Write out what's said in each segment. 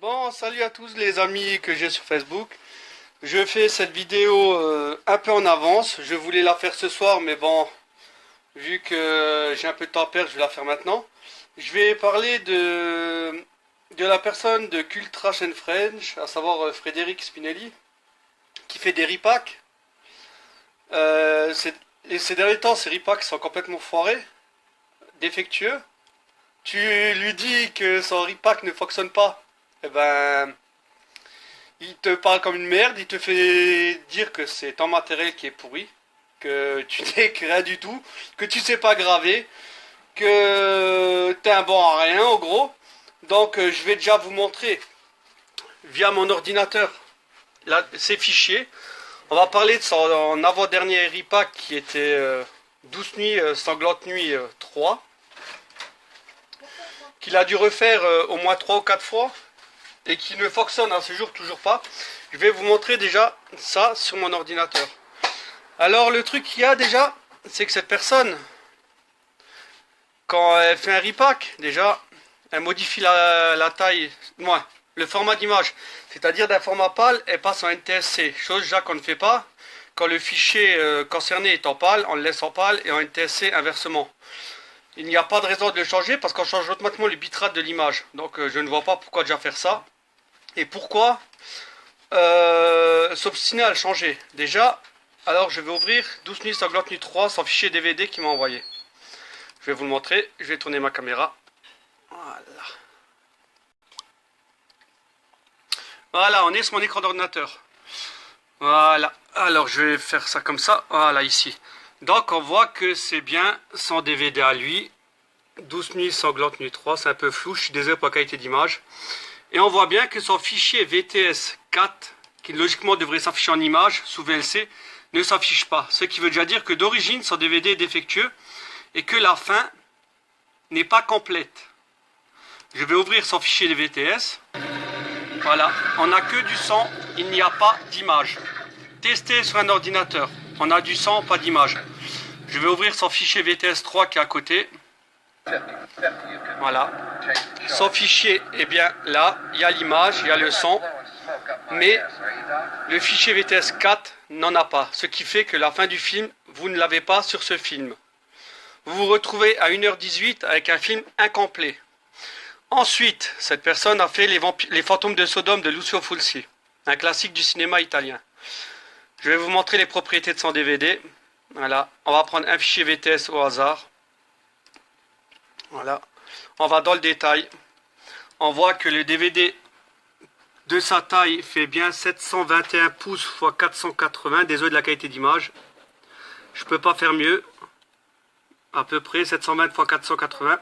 Bon, salut à tous les amis que j'ai sur Facebook. Je fais cette vidéo un peu en avance. Je voulais la faire ce soir, mais bon, vu que j'ai un peu de temps à perdre, je vais la faire maintenant. Je vais parler de la personne de Cult Trash and French, à savoir Frédéric Spinelli, qui fait des repacks. Euh, c'est- et ces derniers temps, ces repacks sont complètement foirés, défectueux. Tu lui dis que son repack ne fonctionne pas. Eh ben, il te parle comme une merde, il te fait dire que c'est ton matériel qui est pourri, que tu n'es que rien du tout, que tu sais pas graver, que t'es un bon à rien, en gros. Donc je vais déjà vous montrer via mon ordinateur là, ces fichiers. On va parler de son avant-dernier repack qui était 12 nuits, sanglante nuit 3, qu'il a dû refaire au moins 3 ou 4 fois et qui ne fonctionne à ce jour toujours pas. Je vais vous montrer déjà ça sur mon ordinateur. Alors le truc qu'il y a déjà, c'est que cette personne, quand elle fait un repack, déjà, elle modifie la taille, moins, le format d'image. C'est-à-dire d'un format PAL, elle passe en NTSC. Chose déjà qu'on ne fait pas. Quand le fichier concerné est en PAL, on le laisse en PAL et en NTSC inversement. Il n'y a pas de raison de le changer parce qu'on change automatiquement le bitrate de l'image. Donc je ne vois pas pourquoi déjà faire ça. Et pourquoi s'obstiner à le changer. Déjà, alors je vais ouvrir 12 nuits sanglante nuit 3 sans fichier DVD qu'il m'a envoyé. Je vais vous le montrer, je vais tourner ma caméra. Voilà. Voilà, on est sur mon écran d'ordinateur. Voilà, alors je vais faire ça comme ça, voilà ici. Donc on voit que c'est bien son DVD à lui. 12 nuits sanglante nuit 3, c'est un peu flou, je suis désolé pour la qualité d'image. Et on voit bien que son fichier VTS 4, qui logiquement devrait s'afficher en image sous VLC, ne s'affiche pas. Ce qui veut déjà dire que d'origine son DVD est défectueux et que la fin n'est pas complète. Je vais ouvrir son fichier de VTS. Voilà, on n'a que du son, il n'y a pas d'image. Tester sur un ordinateur, on a du son, pas d'image. Je vais ouvrir son fichier VTS 3 qui est à côté. Voilà. Son fichier est bien là, il y a l'image, il y a le son, mais le fichier VTS 4 n'en a pas, ce qui fait que la fin du film, vous ne l'avez pas sur ce film. Vous vous retrouvez à 1h18 avec un film incomplet. Ensuite, cette personne a fait les fantômes de Sodome de Lucio Fulci, un classique du cinéma italien. Je vais vous montrer les propriétés de son DVD. Voilà, on va prendre un fichier VTS au hasard. Voilà, on va dans le détail. On voit que le DVD de sa taille fait bien 721 pouces x 480. Désolé de la qualité d'image. Je peux pas faire mieux. À peu près 720 x 480.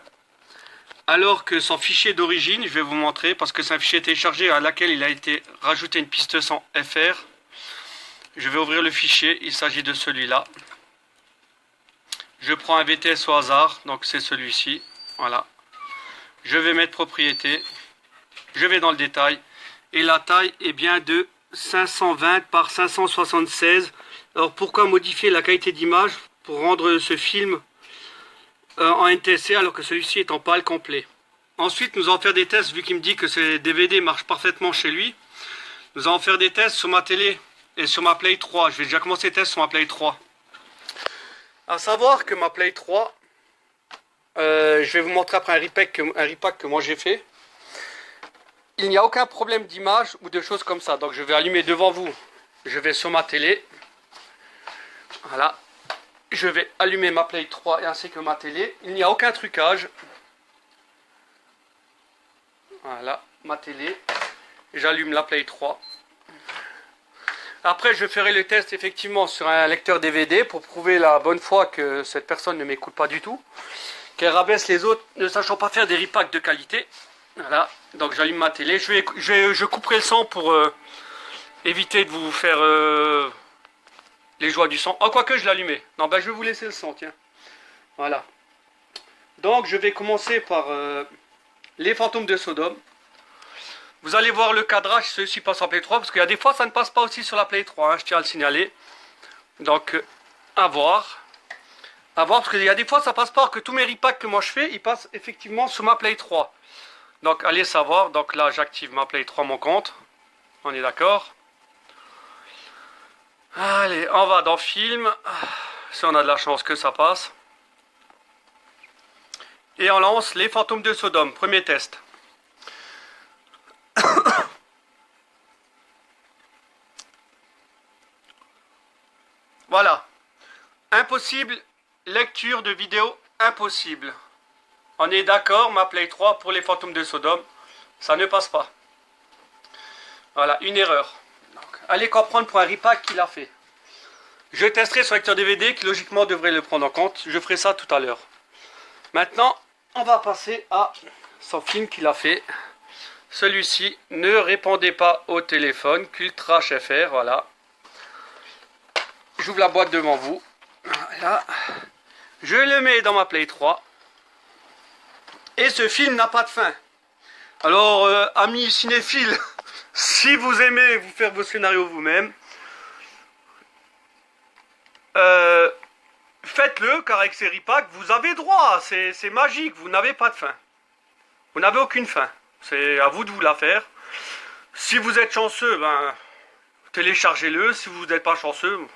Alors que son fichier d'origine, je vais vous montrer, parce que c'est un fichier téléchargé à laquelle il a été rajouté une piste son FR. Je vais ouvrir le fichier, il s'agit de celui-là. Je prends un VTS au hasard, donc c'est celui-ci. Voilà. Je vais mettre propriété. Je vais dans le détail. Et la taille est bien de 520 par 576. Alors pourquoi modifier la qualité d'image pour rendre ce film en NTSC alors que celui-ci est en PAL complet? Ensuite, nous allons faire des tests, vu qu'il me dit que ces DVD marchent parfaitement chez lui. Nous allons faire des tests sur ma télé et sur ma Play 3. Je vais déjà commencer les tests sur ma Play 3. A savoir que ma Play 3, je vais vous montrer après un repack que moi j'ai fait. Il n'y a aucun problème d'image ou de choses comme ça. Donc je vais allumer devant vous. Je vais sur ma télé. Voilà. Je vais allumer ma Play 3 ainsi que ma télé. Il n'y a aucun trucage. Voilà, ma télé. J'allume la Play 3. Après, je ferai le test effectivement sur un lecteur DVD pour prouver la bonne foi que cette personne ne m'écoute pas du tout. Qu'elle rabaisse les autres ne sachant pas faire des repacks de qualité. Voilà, donc j'allume ma télé. Je couperai le son pour éviter de vous faire les joies du son. Oh, quoique je l'allumais. Non, ben je vais vous laisser le son, tiens. Voilà. Donc je vais commencer par les fantômes de Sodome. Vous allez voir le cadrage, ceci passe en Play 3, parce qu'il y a des fois ça ne passe pas aussi sur la Play 3, hein, je tiens à le signaler. Donc, à voir. À voir, parce qu'il y a des fois ça passe pas, que tous mes repacks que moi je fais, ils passent effectivement sur ma Play 3. Donc allez savoir, donc là j'active ma Play 3, mon compte. On est d'accord? Allez, on va dans film. Si on a de la chance que ça passe. Et on lance les fantômes de Sodome. Premier test. Voilà. Impossible. Lecture de vidéo impossible. On est d'accord, ma Play 3 pour les fantômes de Sodome. Ça ne passe pas. Voilà, une erreur. Donc, allez comprendre pour un repack qu'il a fait. Je testerai son lecteur DVD qui logiquement devrait le prendre en compte. Je ferai ça tout à l'heure. Maintenant, on va passer à son film qu'il a fait. Celui-ci, ne répondez pas au téléphone, Cultra FR, voilà. J'ouvre la boîte devant vous. Voilà. Je le mets dans ma Play 3. Et ce film n'a pas de fin. Alors, amis cinéphiles, si vous aimez vous faire vos scénarios vous-même, faites-le, car avec ces repacks, vous avez droit. C'est magique, vous n'avez pas de fin. Vous n'avez aucune fin. C'est à vous de vous la faire. Si vous êtes chanceux, ben, téléchargez-le. Si vous n'êtes pas chanceux,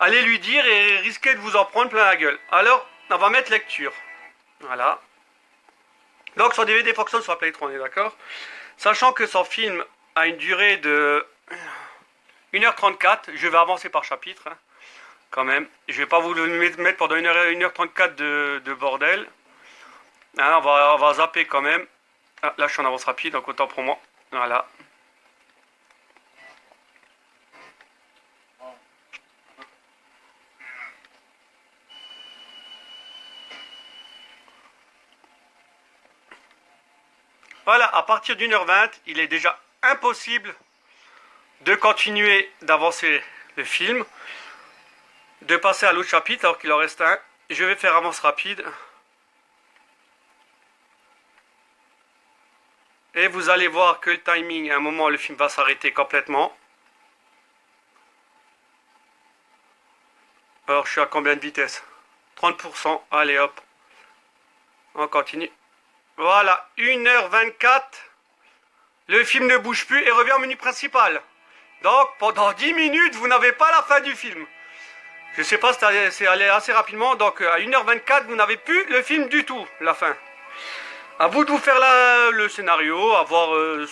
allez lui dire et risquez de vous en prendre plein la gueule. Alors, on va mettre lecture. Voilà. Donc, son DVD fonctionne sur la Play 3, on est d'accord? Sachant que son film a une durée de 1h34, je vais avancer par chapitre, hein, quand même. Je vais pas vous le mettre pendant 1h34 de bordel. Hein, on va zapper quand même. Ah, là, je suis en avance rapide, donc autant pour moi. Voilà. Voilà, à partir d'1h20, il est déjà impossible de continuer d'avancer le film, de passer à l'autre chapitre alors qu'il en reste un. Je vais faire avance rapide. Et vous allez voir que le timing, à un moment, le film va s'arrêter complètement. Alors, je suis à combien de vitesse? 30%. Allez, hop. On continue. Voilà, 1h24. Le film ne bouge plus et revient au menu principal. Donc, pendant 10 minutes, vous n'avez pas la fin du film. Je sais pas, c'est allé assez rapidement. Donc, à 1h24, vous n'avez plus le film du tout, la fin. À vous de vous faire le scénario, à voir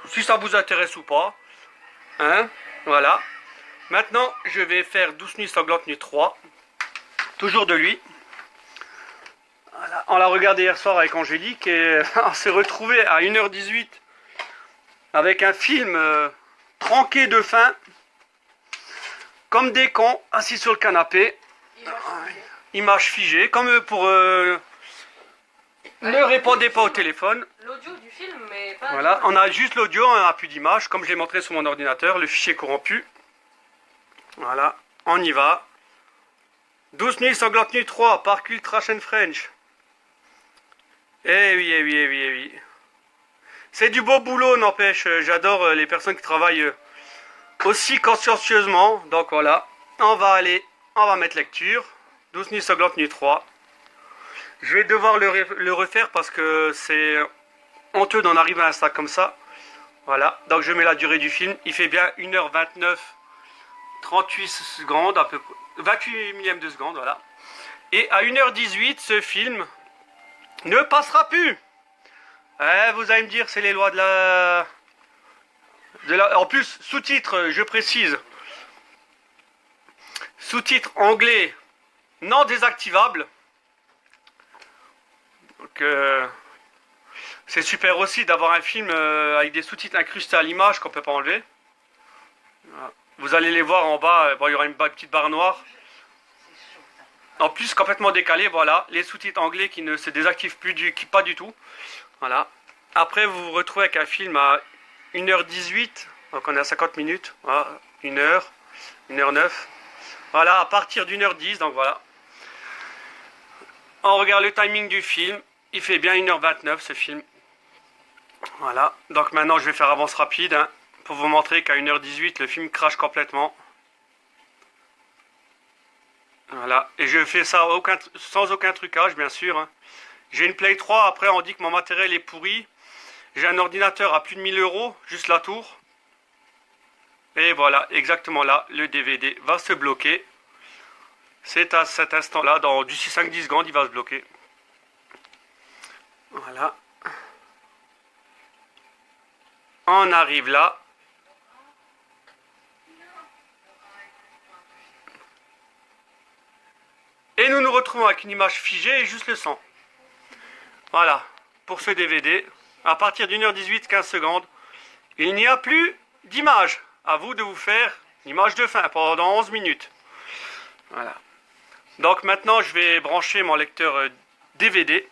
si ça vous intéresse ou pas. Hein? Voilà. Maintenant, je vais faire 12 nuits sanglantes nuit 3. Toujours de lui. Voilà. On l'a regardé hier soir avec Angélique et on s'est retrouvé à 1h18 avec un film tronqué de faim, comme des cons, assis sur le canapé. Image figée, comme pour... ne répondez pas au téléphone. L'audio du film, mais pas... Voilà, on a juste l'audio, on n'a plus d'image, comme je l'ai montré sur mon ordinateur, le fichier corrompu. Voilà, on y va. 12 nuits sanglantes nuit 3, par Ultra French. Eh oui, eh oui, eh oui, eh oui. C'est du beau boulot, n'empêche. J'adore les personnes qui travaillent aussi consciencieusement. Donc voilà, on va mettre lecture. 12 nuits sanglantes nuit 3. Je vais devoir le refaire parce que c'est honteux d'en arriver à un stade comme ça. Voilà, donc je mets la durée du film. Il fait bien 1h29, 38 secondes, à peu près, 28 millièmes de seconde, voilà. Et à 1h18, ce film ne passera plus. Vous allez me dire, c'est les lois de la... En plus, sous-titres, je précise. Sous-titres anglais non désactivables. Donc, c'est super aussi d'avoir un film avec des sous-titres incrustés à l'image qu'on peut pas enlever. Voilà. Vous allez les voir en bas, bon, il y aura une petite barre noire. En plus, complètement décalé, voilà, les sous-titres anglais qui ne se désactivent plus pas du tout. Voilà. Après, vous vous retrouvez avec un film à 1h18, donc on est à 50 minutes, voilà, 1h, 1h09. Voilà, à partir d'1h10, donc voilà. On regarde le timing du film, il fait bien 1h29 ce film. Voilà, donc maintenant je vais faire avance rapide, hein, pour vous montrer qu'à 1h18, le film crache complètement. Voilà, et je fais ça sans aucun trucage, bien sûr. Hein. J'ai une Play 3, après on dit que mon matériel est pourri. J'ai un ordinateur à plus de 1000 euros, juste la tour. Et voilà, exactement là, le DVD va se bloquer. C'est à cet instant-là, dans d'ici 5-10 secondes, il va se bloquer. Voilà. On arrive là. Et nous nous retrouvons avec une image figée et juste le son. Voilà, pour ce DVD. À partir d'1h18, 15 secondes, il n'y a plus d'image. À vous de vous faire l'image de fin pendant 11 minutes. Voilà. Donc maintenant, je vais brancher mon lecteur DVD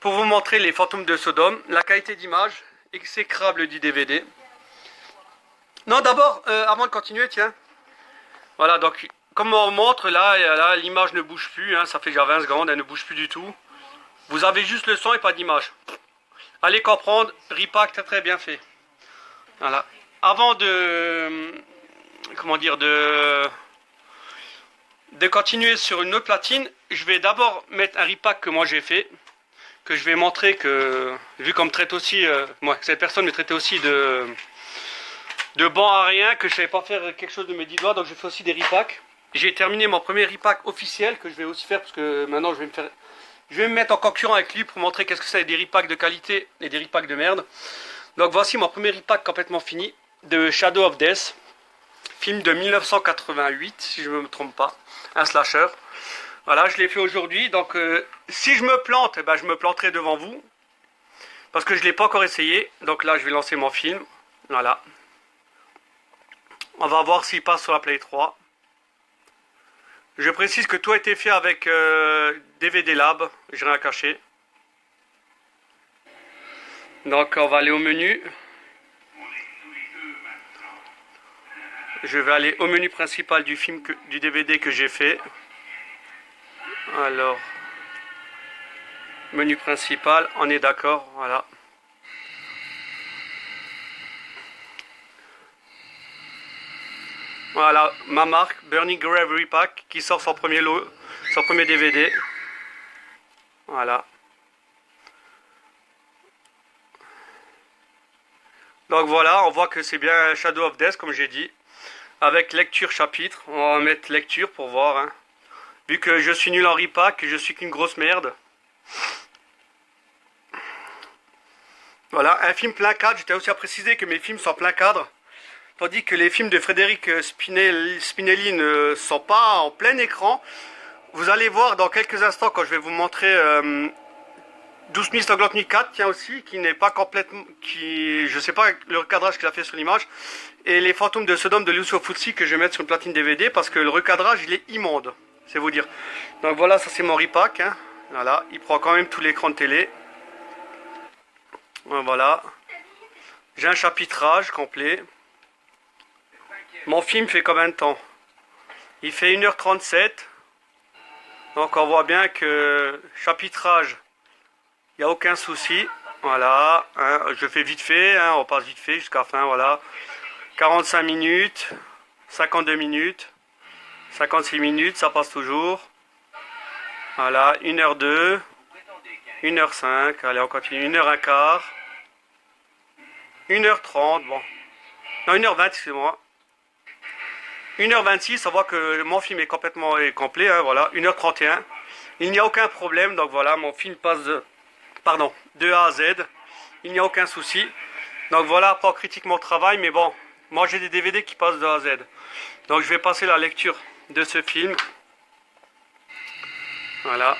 pour vous montrer les fantômes de Sodome, la qualité d'image exécrable du DVD. Non, d'abord, avant de continuer, tiens. Voilà, donc, comme on montre, là l'image ne bouge plus, hein, ça fait déjà 20 secondes, elle ne bouge plus du tout. Vous avez juste le son et pas d'image. Allez comprendre, Repack très très bien fait. Voilà. Avant de... Comment dire, de continuer sur une autre platine, je vais d'abord mettre un repack que moi j'ai fait, que je vais montrer que, vu qu'on me traite aussi, moi, cette personne me traitait aussi de banc à rien, que je savais pas faire quelque chose de mes 10 doigts, donc je fais aussi des repacks. J'ai terminé mon premier repack officiel, que je vais aussi faire, parce que maintenant je vais me mettre en concurrent avec lui pour montrer qu'est-ce que c'est des repacks de qualité et des repacks de merde. Donc voici mon premier repack complètement fini, de Shadow of Death, film de 1988, si je ne me trompe pas, un slasher. Voilà, je l'ai fait aujourd'hui, donc si je me plante, eh ben, je me planterai devant vous, parce que je ne l'ai pas encore essayé. Donc là, je vais lancer mon film, voilà. On va voir s'il passe sur la Play 3. Je précise que tout a été fait avec DVD Lab, j'ai rien caché. Donc on va aller au menu. Je vais aller au menu principal du film, du DVD que j'ai fait. Alors, menu principal, on est d'accord, voilà. Voilà, ma marque, Burning Grave Repack, qui sort son premier lot, son premier DVD. Voilà. Donc voilà, on voit que c'est bien Shadow of Death, comme j'ai dit. Avec lecture chapitre, on va mettre lecture pour voir. Hein. Vu que je suis nul en repack, je suis qu'une grosse merde. Voilà, un film plein cadre. J'étais aussi à préciser que mes films sont plein cadre. Tandis que les films de Frédéric Spinelli ne sont pas en plein écran. Vous allez voir dans quelques instants quand je vais vous montrer 12 4, tiens aussi, qui n'est pas complètement... je sais pas le recadrage qu'il a fait sur l'image. Et les fantômes de Sodome de Lucio Fulci que je vais mettre sur une platine DVD parce que le recadrage il est immonde. C'est vous dire. Donc voilà, ça c'est mon repack. Hein. Voilà, il prend quand même tout l'écran de télé. Voilà. J'ai un chapitrage complet. Mon film fait combien de temps? Il fait 1h37. Donc on voit bien que chapitrage, il n'y a aucun souci. Voilà. Hein, je fais vite fait. Hein, on passe vite fait jusqu'à la fin. Voilà. 45 minutes. 52 minutes. 56 minutes. Ça passe toujours. Voilà. 1h02. 1h05. Allez, on continue. 1h15. 1h30. Bon. Non, 1h20, excusez-moi. 1h26, on voit que mon film est complètement complet, hein, voilà, 1h31. Il n'y a aucun problème, donc voilà, mon film passe de A à Z. Il n'y a aucun souci. Donc voilà, après on critique mon travail, mais bon, moi j'ai des DVD qui passent de A à Z. Donc je vais passer la lecture de ce film. Voilà.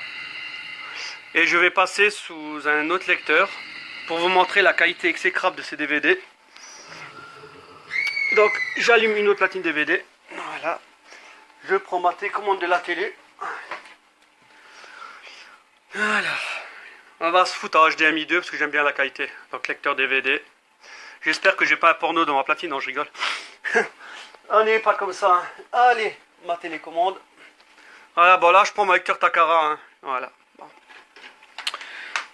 Et je vais passer sous un autre lecteur pour vous montrer la qualité exécrable de ces DVD. Donc j'allume une autre platine DVD. Voilà. Je prends ma télécommande de la télé. Voilà. On va se foutre en HDMI 2 parce que j'aime bien la qualité. Donc lecteur DVD. J'espère que j'ai pas un porno dans ma platine. Non, je rigole. On n'est pas comme ça. Hein. Allez, ma télécommande. Voilà, bon là je prends mon lecteur Takara. Hein. Voilà. Bon.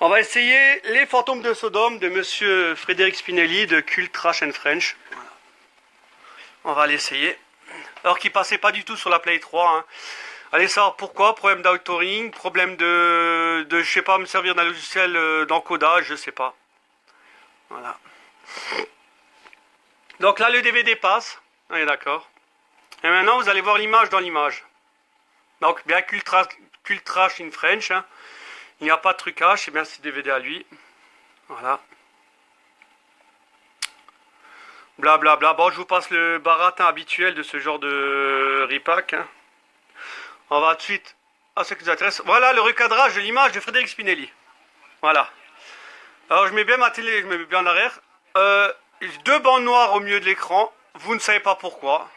On va essayer Les Fantômes de Sodome de Monsieur Frédéric Spinelli de Cult Trash and French. Voilà. On va l'essayer. Alors qu'il passait pas du tout sur la Play 3. Hein. Allez savoir pourquoi, problème d'autoring, problème je sais pas, me servir d'un logiciel d'encodage, je sais pas. Voilà. Donc là, le DVD passe. On est d'accord. Et maintenant, vous allez voir l'image dans l'image. Donc, bien Cultrash in French. Hein. Il n'y a pas de trucage, c'est bien ce DVD à lui. Voilà. Blablabla. Bla, bla. Bon, je vous passe le baratin habituel de ce genre de repack. Hein. On va tout de suite à ce qui nous intéresse. Voilà le recadrage de l'image de Frédéric Spinelli. Voilà. Alors, je mets bien ma télé, je mets bien en arrière. Deux bandes noires au milieu de l'écran. Vous ne savez pas pourquoi.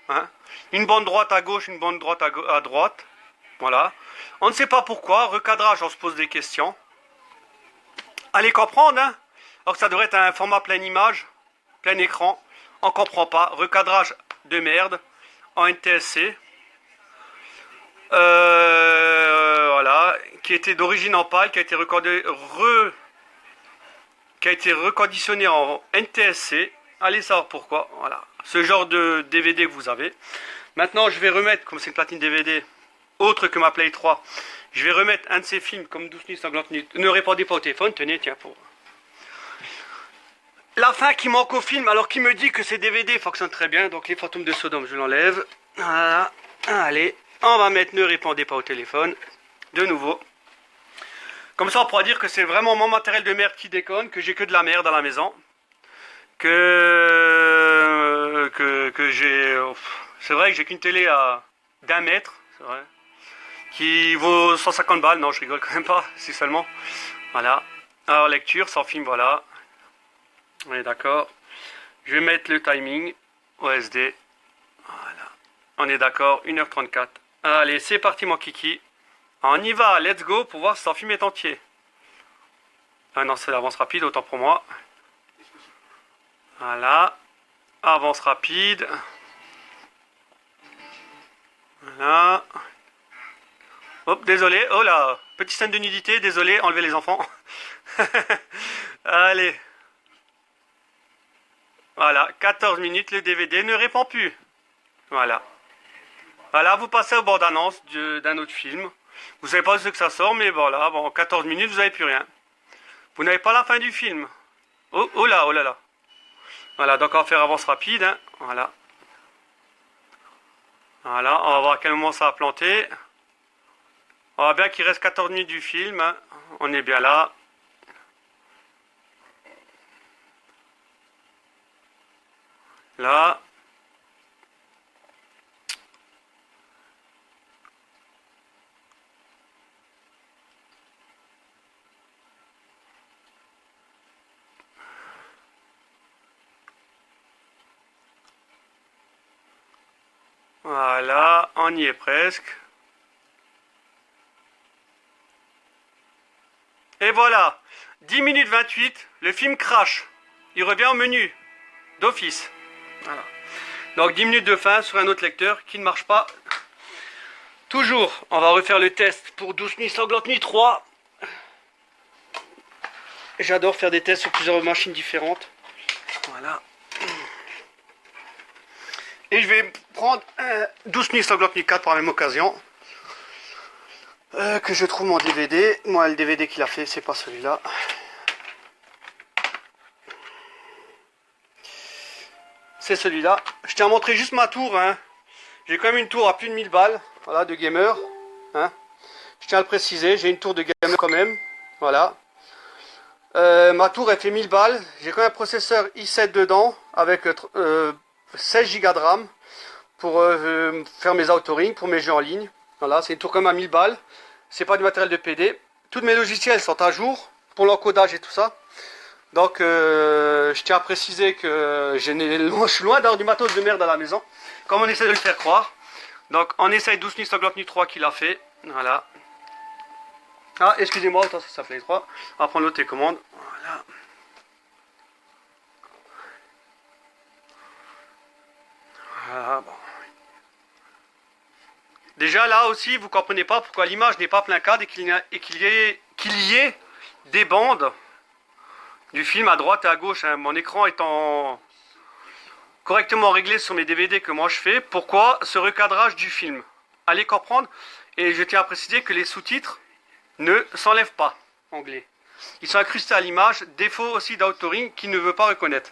Hein. Une bande droite à gauche, une bande droite à droite. Voilà. On ne sait pas pourquoi. Recadrage, on se pose des questions. Allez comprendre. Hein. Alors que ça devrait être un format plein image, plein écran. On ne comprend pas. Recadrage de merde en NTSC. Voilà. Qui était d'origine en PAL, qui a été reconditionné en NTSC. Allez savoir pourquoi. Voilà. Ce genre de DVD que vous avez. Maintenant, je vais remettre, comme c'est une platine DVD, autre que ma Play 3, je vais remettre un de ces films comme 12 minutes 50 minutes. Ne répondez pas au téléphone, tenez, tiens, pour... La fin qui manque au film, alors qui me dit que ces DVD fonctionnent très bien. Donc les fantômes de Sodome, je l'enlève. Voilà. Allez, on va mettre ne répondez pas au téléphone. De nouveau. Comme ça, on pourra dire que c'est vraiment mon matériel de merde qui déconne, que j'ai que de la merde à la maison. Que j'ai... C'est vrai que j'ai qu'une télé d'1 mètre, c'est vrai. Qui vaut 150 balles, non je rigole quand même pas, si seulement. Voilà. Alors lecture, sans film, voilà. On est d'accord. Je vais mettre le timing, OSD. Voilà. On est d'accord, 1h34. Allez, c'est parti mon kiki. On y va, let's go pour voir si son film est entier. Ah non, c'est l'avance rapide, autant pour moi. Voilà. Avance rapide. Voilà. Hop, désolé. Oh là. Petite scène de nudité. Désolé. Enlevez les enfants. Allez. Voilà. 14 minutes. Le DVD ne répond plus. Voilà. Voilà. Vous passez aux bandes annonces d'un autre film. Vous savez pas ce que ça sort, mais voilà. Bon, 14 minutes, vous n'avez plus rien. Vous n'avez pas la fin du film. Oh, oh là, oh là là. Voilà. Donc, on va faire avance rapide. Hein. Voilà. Voilà, on va voir à quel moment ça va planter. On voit bien qu'il reste 14 minutes du film. Hein. On est bien là. Là. Voilà, on y est presque. Et voilà, 10 minutes 28, le film crash. Il revient au menu d'office. Voilà. Donc 10 minutes de fin sur un autre lecteur qui ne marche pas. Toujours, on va refaire le test pour 12 nuits sanglantes nuit 3. J'adore faire des tests sur plusieurs machines différentes. Voilà. Et je vais prendre 12 nuits sanglantes nuit 4 pour la même occasion. Que je trouve mon DVD. Moi, le DVD qu'il a fait, c'est pas celui-là. C'est celui-là. Je tiens à montrer juste ma tour. Hein. J'ai quand même une tour à plus de 1000 balles. Voilà, de gamer. Hein. Je tiens à le préciser. J'ai une tour de gamer quand même. Voilà. Ma tour, elle fait 1000 balles. J'ai quand même un processeur i7 dedans. Avec 16 Go de RAM. Pour faire mes autoring, pour mes jeux en ligne. Voilà, c'est une tour quand même à 1000 balles. C'est pas du matériel de PD. Tous mes logiciels sont à jour. Pour l'encodage et tout ça. Donc, je tiens à préciser que je suis loin d'avoir du matos de merde à la maison, comme on essaie de le faire croire. Donc, on essaye 12 nuits sanglantes nuit 3 qu'il a fait. Voilà. Ah, excusez-moi, attends, ça s'appelait 3. On va prendre l'autre télécommande. Voilà. Voilà, bon. Déjà, là aussi, vous comprenez pas pourquoi l'image n'est pas plein cadre et qu'il y ait des bandes du film à droite et à gauche, hein. Mon écran étant correctement réglé sur mes DVD que moi je fais, pourquoi ce recadrage du film? allez comprendre. Et je tiens à préciser que les sous-titres ne s'enlèvent pas, anglais. Ils sont incrustés à l'image, défaut aussi d'Authoring qui ne veut pas reconnaître.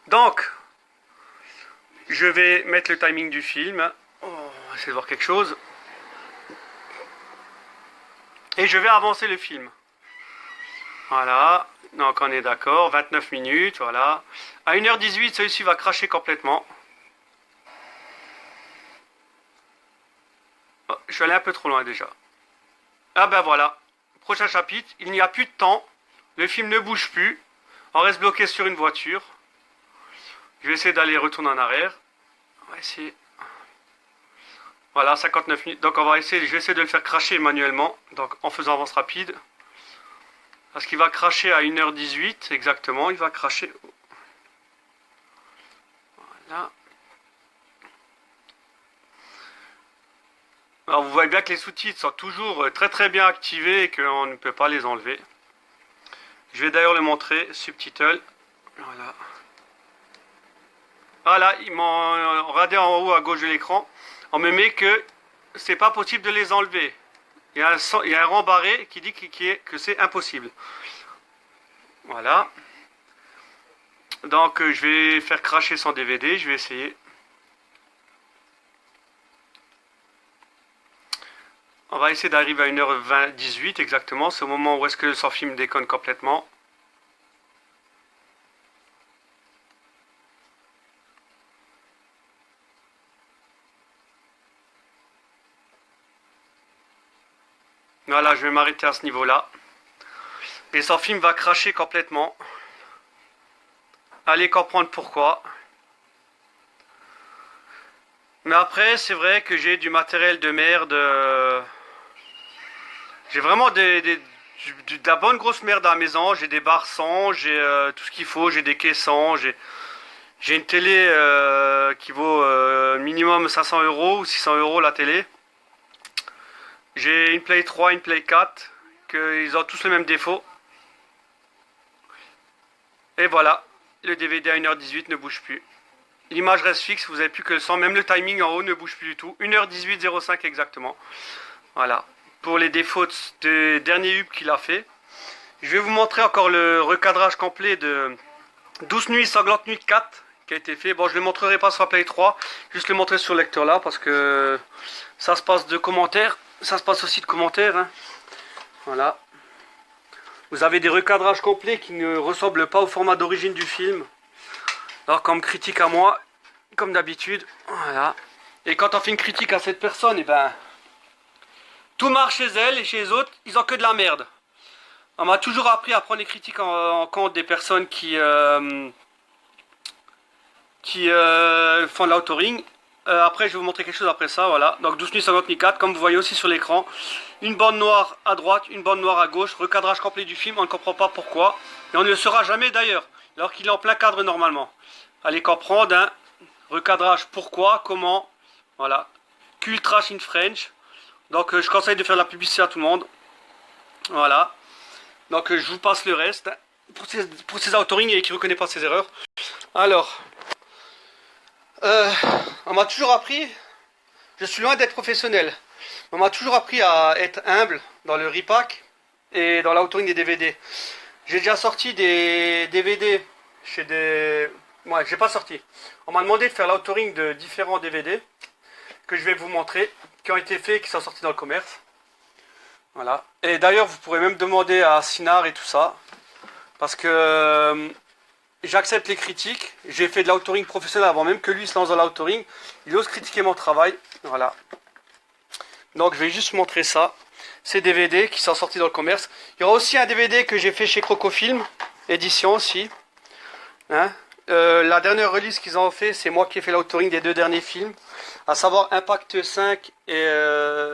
Donc, je vais mettre le timing du film. Oh, on va essayer de voir quelque chose. Et je vais avancer le film. Voilà, donc on est d'accord, 29 minutes, voilà. À 1h18, celui-ci va cracher complètement. Oh, je suis allé un peu trop loin déjà. Ah ben voilà, prochain chapitre, il n'y a plus de temps, le film ne bouge plus, on reste bloqué sur une voiture. Je vais essayer d'aller retourner en arrière. On va essayer. Voilà, 59 minutes, donc on va essayer, je vais essayer de le faire cracher manuellement, donc en faisant avance rapide. Parce qu'il va cracher à 1h18, exactement, il va cracher. Voilà. Alors vous voyez bien que les sous-titres sont toujours très très bien activés et qu'on ne peut pas les enlever. Je vais d'ailleurs le montrer, subtitle. Voilà. Voilà, regardez en haut à gauche de l'écran, on me met que c'est pas possible de les enlever. Il y a un rang barré qui dit que c'est impossible. Voilà. Donc je vais faire cracher son DVD, je vais essayer. On va essayer d'arriver à 1h18 exactement, c'est au moment où est-ce que son film déconne complètement. Voilà, je vais m'arrêter à ce niveau-là. Et son film va cracher complètement. Allez comprendre pourquoi. Mais après, c'est vrai que j'ai du matériel de merde. J'ai vraiment de la bonne grosse merde à la maison. J'ai des barres son, j'ai tout ce qu'il faut, j'ai des caissons, j'ai une télé qui vaut minimum 500 € ou 600 € la télé. J'ai une Play 3, une Play 4, qu'ils ont tous le même défaut. Et voilà, le DVD à 1h18 ne bouge plus. L'image reste fixe, vous n'avez plus que le son, même le timing en haut ne bouge plus du tout. 1h18:05 exactement. Voilà, pour les défauts de dernier hub qu'il a fait. Je vais vous montrer encore le recadrage complet de 12 nuits sanglantes nuit 4 qui a été fait. Bon, je ne le montrerai pas sur la Play 3, juste le montrer sur le lecteur là parce que ça se passe de commentaires. Ça se passe aussi de commentaires. Hein. Voilà. Vous avez des recadrages complets qui ne ressemblent pas au format d'origine du film. Alors comme critique à moi, comme d'habitude. Voilà. Et quand on fait une critique à cette personne, et ben tout marche chez elle et chez les autres, ils ont que de la merde. On m'a toujours appris à prendre les critiques en compte des personnes qui font de l'autoring. Après, je vais vous montrer quelque chose après ça, voilà. Donc 12 nuits 50 nuits 4, comme vous voyez aussi sur l'écran. Une bande noire à droite, une bande noire à gauche. Recadrage complet du film, on ne comprend pas pourquoi. Et on ne le saura jamais d'ailleurs, alors qu'il est en plein cadre normalement. Allez comprendre, hein. Recadrage pourquoi, comment, voilà. Cultrash in French. Donc je conseille de faire la publicité à tout le monde. Voilà. Donc je vous passe le reste. Hein, pour ces autorings et qui ne reconnaît pas ses erreurs. Alors... on m'a toujours appris, je suis loin d'être professionnel, on m'a toujours appris à être humble dans le repack et dans l'outering des DVD. J'ai déjà sorti des DVD chez des... Ouais, j'ai pas sorti. On m'a demandé de faire l'outering de différents DVD que je vais vous montrer, qui ont été faits et qui sont sortis dans le commerce. Voilà. Et d'ailleurs, vous pourrez même demander à Sinar et tout ça, parce que... j'accepte les critiques, j'ai fait de l'outering professionnel avant même que lui se lance dans l'outering. Il ose critiquer mon travail, voilà. Donc je vais juste montrer ça. Ces DVD qui sont sortis dans le commerce. Il y aura aussi un DVD que j'ai fait chez Crocofilm, édition aussi. Hein, la dernière release qu'ils ont fait, c'est moi qui ai fait l'outering des 2 derniers films. À savoir Impact 5 et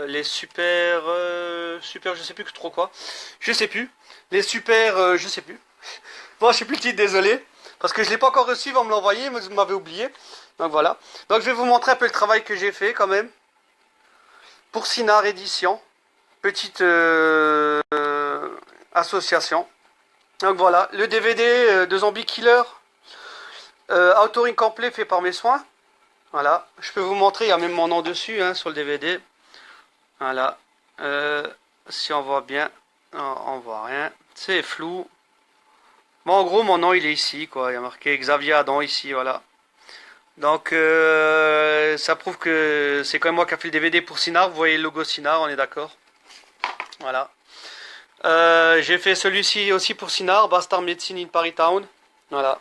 les super je sais plus trop quoi. Je sais plus. Les super je sais plus. Bon, je sais plus le titre, désolé. Parce que je ne l'ai pas encore reçu, ils vont me l'envoyer, mais vous m'avez oublié. Donc voilà. Donc je vais vous montrer un peu le travail que j'ai fait quand même. Pour Sinar Édition. Petite association. Donc voilà. Le DVD de Zombie Killer. Authoring complet fait par mes soins. Voilà, je peux vous montrer, il y a même mon nom dessus hein, sur le DVD. Voilà, si on voit bien, on voit rien, c'est flou. Bon, en gros, mon nom il est ici, quoi. Il y a marqué Xavier Adam ici, voilà. Donc, ça prouve que c'est quand même moi qui a fait le DVD pour Sinar. Vous voyez le logo Sinar, on est d'accord. Voilà. J'ai fait celui-ci aussi pour Sinar, Bastard Medicine in Paris Town. Voilà.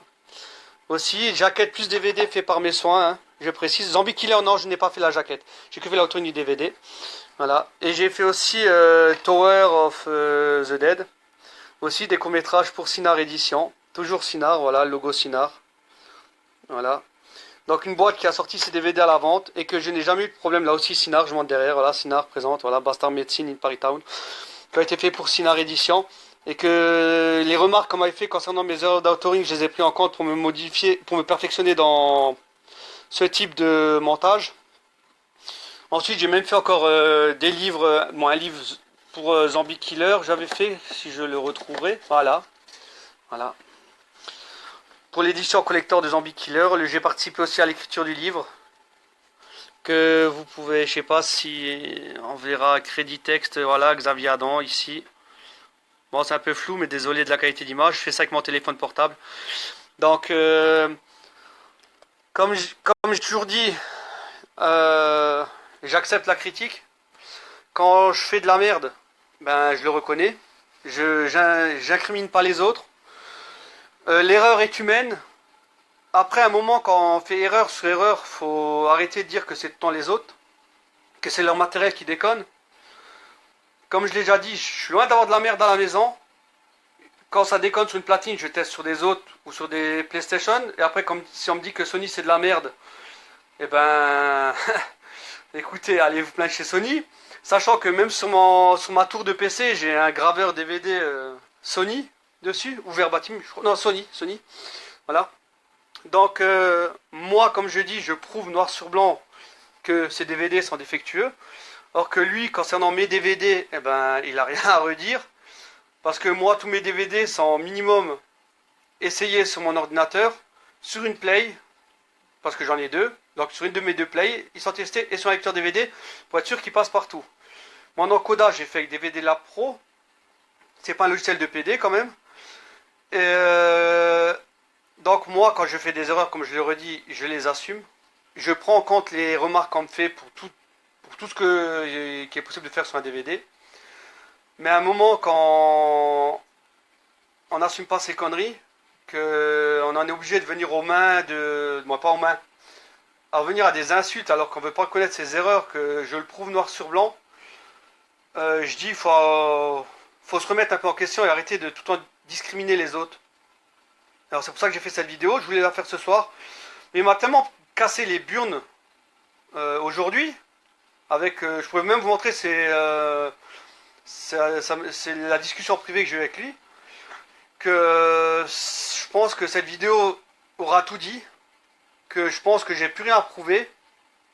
Aussi, jaquette plus DVD fait par mes soins, hein, je précise. Zombie Killer, non, je n'ai pas fait la jaquette. J'ai que fait la du DVD. Voilà. Et j'ai fait aussi Tower of the Dead. Aussi des courts-métrages pour Sinar Édition. Toujours Sinar, voilà, le logo Sinar. Voilà. Donc une boîte qui a sorti ses DVD à la vente et que je n'ai jamais eu de problème. Là aussi Sinar, je monte derrière. Voilà, Sinar présente, voilà, Bastard Medicine in Paris Town. Qui a été fait pour Sinar Édition. Et que les remarques qu'on m'avait fait concernant mes erreurs d'autoring, je les ai pris en compte pour me modifier, pour me perfectionner dans ce type de montage. Ensuite, j'ai même fait encore des livres, bon, un livre pour Zombie Killer, j'avais fait, si je le retrouverai, voilà, voilà. Pour l'édition collector de Zombie Killer, j'ai participé aussi à l'écriture du livre, que vous pouvez, je sais pas si on verra crédit texte, voilà, Xavier Adam ici. Bon, c'est un peu flou, mais désolé de la qualité d'image, je fais ça avec mon téléphone portable. Donc, comme j'ai toujours dit, euh, j'accepte la critique. Quand je fais de la merde, ben je le reconnais. J'incrimine pas les autres. L'erreur est humaine. Après un moment, quand on fait erreur sur erreur, faut arrêter de dire que c'est tout le temps les autres, que c'est leur matériel qui déconne. Comme je l'ai déjà dit, je suis loin d'avoir de la merde à la maison. Quand ça déconne sur une platine, je teste sur des autres ou sur des PlayStation. Et après, comme si on me dit que Sony c'est de la merde, eh ben, écoutez, allez vous plaindre chez Sony. Sachant que même sur ma tour de PC, j'ai un graveur DVD Sony dessus, ou verbatim, non Sony, voilà. Donc moi, comme je dis, je prouve noir sur blanc que ces DVD sont défectueux. Or que lui, concernant mes DVD, eh ben, il a rien à redire. Parce que moi, tous mes DVD sont minimum essayés sur mon ordinateur, sur une Play, parce que j'en ai deux. Donc sur une de mes deux Play, ils sont testés et sur un lecteur DVD pour être sûr qu'ils passent partout. Mon encodage, j'ai fait avec DVD Lab Pro. C'est pas un logiciel de PD quand même. Et donc moi, quand je fais des erreurs, comme je le redis, je les assume. Je prends en compte les remarques qu'on me fait pour tout ce qui est possible de faire sur un DVD. Mais à un moment, quand on n'assume pas ces conneries, qu'on en est obligé de venir aux mains moi pas aux mains, à revenir à des insultes alors qu'on veut pas reconnaître ses erreurs, que je le prouve noir sur blanc, je dis faut se remettre un peu en question et arrêter de tout le temps discriminer les autres. Alors c'est pour ça que j'ai fait cette vidéo, je voulais la faire ce soir. Mais il m'a tellement cassé les burnes aujourd'hui, avec, je pouvais même vous montrer, c'est la discussion privée que j'ai eu avec lui, que je pense que cette vidéo aura tout dit, que je pense que j'ai plus rien à prouver.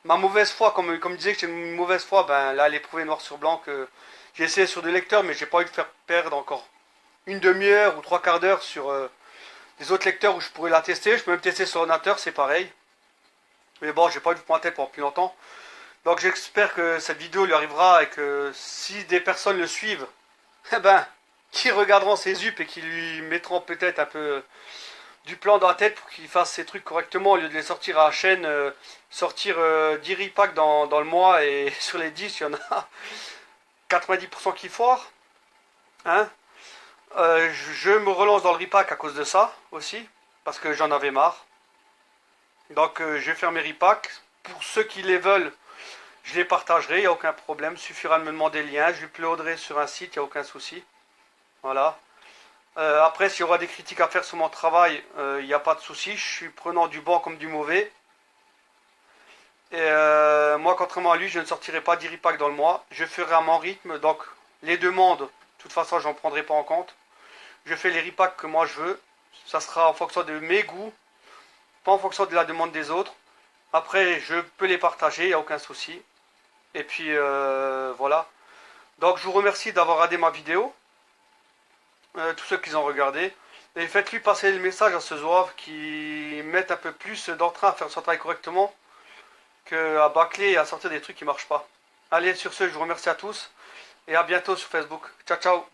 Ma mauvaise foi, comme disait que j'ai une mauvaise foi, ben là elle est prouvée noir sur blanc que j'ai essayé sur des lecteurs, mais j'ai pas envie de faire perdre encore une demi-heure ou trois quarts d'heure sur des autres lecteurs où je pourrais la tester. Je peux même tester sur ordinateur, c'est pareil. Mais bon, j'ai pas envie de prendre la tête pendant plus longtemps. Donc j'espère que cette vidéo lui arrivera et que si des personnes le suivent, eh ben, qui regarderont ses up et qui lui mettront peut-être un peu du plan dans la tête pour qu'il fasse ses trucs correctement au lieu de les sortir à la chaîne, sortir 10 repacks dans le mois et sur les 10 il y en a 90% qui foirent. Hein. Je me relance dans le repack à cause de ça aussi, parce que j'en avais marre. Donc je vais faire mes repacks. Pour ceux qui les veulent, je les partagerai, il n'y a aucun problème. Il suffira de me demander le lien, je les uploaderai sur un site, il n'y a aucun souci. Voilà. Après, s'il y aura des critiques à faire sur mon travail, il n'y a pas de souci. Je suis prenant du bon comme du mauvais. Et moi, contrairement à lui, je ne sortirai pas 10 repacks dans le mois. Je ferai à mon rythme. Donc, les demandes, de toute façon, j'en prendrai pas en compte. Je fais les repacks que moi je veux. Ça sera en fonction de mes goûts, pas en fonction de la demande des autres. Après, je peux les partager, il n'y a aucun souci. Et puis, voilà. Donc, je vous remercie d'avoir regardé ma vidéo. Tous ceux qui ont regardé. Et faites-lui passer le message à ce zouave qui mette un peu plus d'entrain à faire son travail correctement. à bâcler et à sortir des trucs qui marchent pas. Allez, sur ce, je vous remercie à tous et à bientôt sur Facebook. Ciao, ciao.